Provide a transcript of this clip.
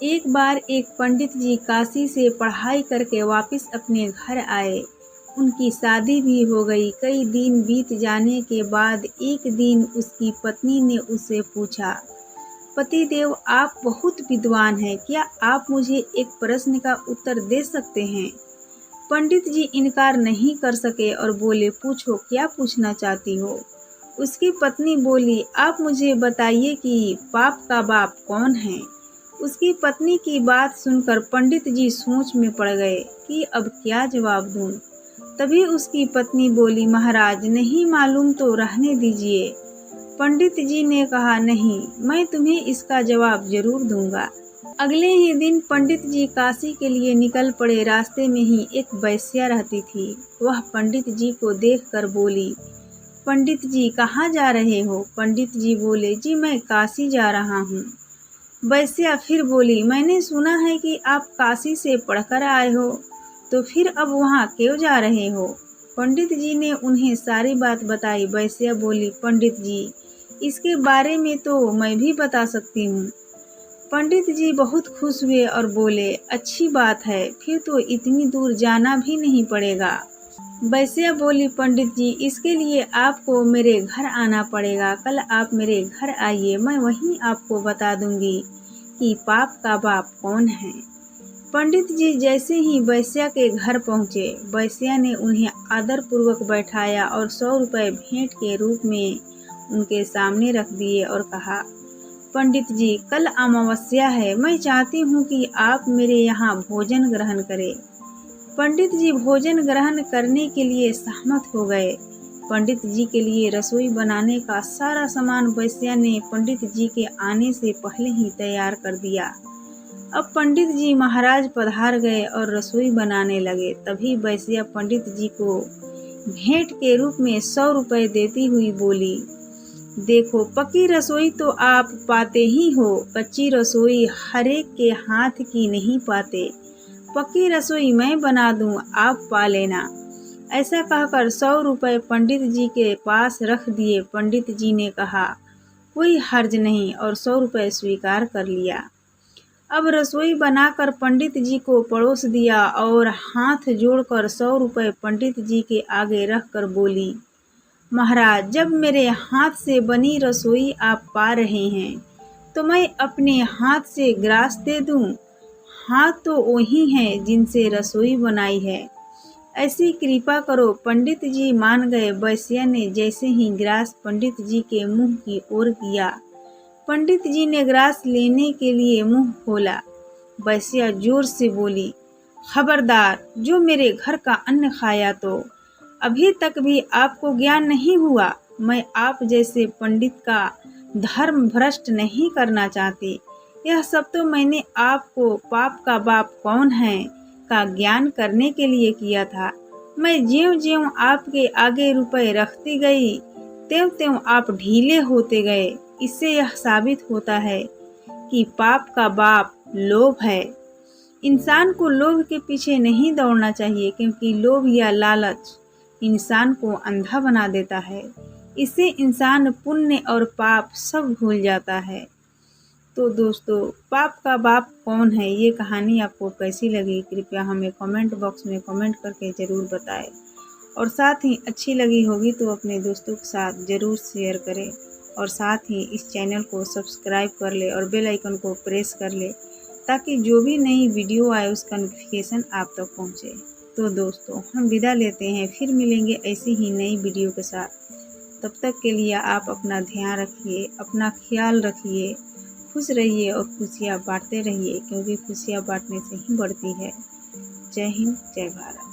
एक बार एक पंडित जी काशी से पढ़ाई करके वापस अपने घर आए। उनकी शादी भी हो गई। कई दिन बीत जाने के बाद एक दिन उसकी पत्नी ने उससे पूछा, पतिदेव आप बहुत विद्वान हैं, क्या आप मुझे एक प्रश्न का उत्तर दे सकते हैं? पंडित जी इनकार नहीं कर सके और बोले, पूछो, क्या पूछना चाहती हो? उसकी पत्नी बोली, आप मुझे बताइए कि पाप का बाप कौन है? उसकी पत्नी की बात सुनकर पंडित जी सोच में पड़ गए कि अब क्या जवाब दूं। तभी उसकी पत्नी बोली, महाराज नहीं मालूम तो रहने दीजिए। पंडित जी ने कहा, नहीं, मैं तुम्हें इसका जवाब जरूर दूंगा। अगले ही दिन पंडित जी काशी के लिए निकल पड़े। रास्ते में ही एक वैश्या रहती थी। वह पंडित जी को देखकर बोली, पंडित जी कहाँ जा रहे हो? पंडित जी बोले, जी मैं काशी जा रहा हूँ। वैश्या फिर बोली, मैंने सुना है कि आप काशी से पढ़कर आए हो, तो फिर अब वहाँ क्यों जा रहे हो? पंडित जी ने उन्हें सारी बात बताई। वैश्या बोली, पंडित जी इसके बारे में तो मैं भी बता सकती हूँ। पंडित जी बहुत खुश हुए और बोले, अच्छी बात है, फिर तो इतनी दूर जाना भी नहीं पड़ेगा। वैश्या बोली, पंडित जी इसके लिए आपको मेरे घर आना पड़ेगा। कल आप मेरे घर आइए, मैं वहीं आपको बता दूंगी कि पाप का बाप कौन है। पंडित जी जैसे ही वैश्या के घर पहुँचे, वैश्या ने उन्हें आदर पूर्वक बैठाया और 100 रुपये भेंट के रूप में उनके सामने रख दिए और कहा, पंडित जी कल अमावस्या है, मैं चाहती हूँ कि आप मेरे यहाँ भोजन ग्रहण करें। पंडित जी भोजन ग्रहण करने के लिए सहमत हो गए। पंडित जी के लिए रसोई बनाने का सारा सामान वैश्या ने पंडित जी के आने से पहले ही तैयार कर दिया। अब पंडित जी महाराज पधार गए और रसोई बनाने लगे। तभी वैश्या पंडित जी को भेंट के रूप में 100 रुपये देती हुई बोली, देखो पक्की रसोई तो आप पाते ही हो, कच्ची रसोई हर एक के हाथ की नहीं पाते। पक्की रसोई मैं बना दूं, आप पा लेना। ऐसा कहकर 100 रुपये पंडित जी के पास रख दिए। पंडित जी ने कहा, कोई हर्ज नहीं, और 100 रुपये स्वीकार कर लिया। अब रसोई बनाकर पंडित जी को परोस दिया और हाथ जोड़कर 100 रुपये पंडित जी के आगे रखकर बोली, महाराज जब मेरे हाथ से बनी रसोई आप पा रहे हैं, तो मैं अपने हाथ से ग्रास दे दूं। हाथ तो वही हैं जिनसे रसोई बनाई है, ऐसी कृपा करो। पंडित जी मान गए। वैश्या ने जैसे ही ग्रास पंडित जी के मुंह की ओर किया, पंडित जी ने ग्रास लेने के लिए मुंह खोला। वैश्या जोर से बोली, खबरदार, जो मेरे घर का अन्न खाया तो अभी तक भी आपको ज्ञान नहीं हुआ। मैं आप जैसे पंडित का धर्म भ्रष्ट नहीं करना चाहती। यह सब तो मैंने आपको पाप का बाप कौन है का ज्ञान करने के लिए किया था। मैं ज्यों-ज्यों आपके आगे रुपए रखती गई, त्यों-त्यों आप ढीले होते गए। इससे यह साबित होता है कि पाप का बाप लोभ है। इंसान को लोभ के पीछे नहीं दौड़ना चाहिए, क्योंकि लोभ या लालच इंसान को अंधा बना देता है। इससे इंसान पुण्य और पाप सब भूल जाता है। तो दोस्तों, पाप का बाप कौन है, ये कहानी आपको कैसी लगी कृपया हमें कमेंट बॉक्स में कमेंट करके ज़रूर बताएं। और साथ ही अच्छी लगी होगी तो अपने दोस्तों के साथ ज़रूर शेयर करें, और साथ ही इस चैनल को सब्सक्राइब कर ले और बेल आइकन को प्रेस कर ले, ताकि जो भी नई वीडियो आए उसका नोटिफिकेशन आप तक पहुँचे। तो दोस्तों, हम विदा लेते हैं, फिर मिलेंगे ऐसी ही नई वीडियो के साथ। तब तक के लिए आप अपना ध्यान रखिए, अपना ख्याल रखिए, खुश रहिए और खुशियाँ बांटते रहिए, क्योंकि खुशियाँ बांटने से ही बढ़ती है। जय हिंद, जय भारत।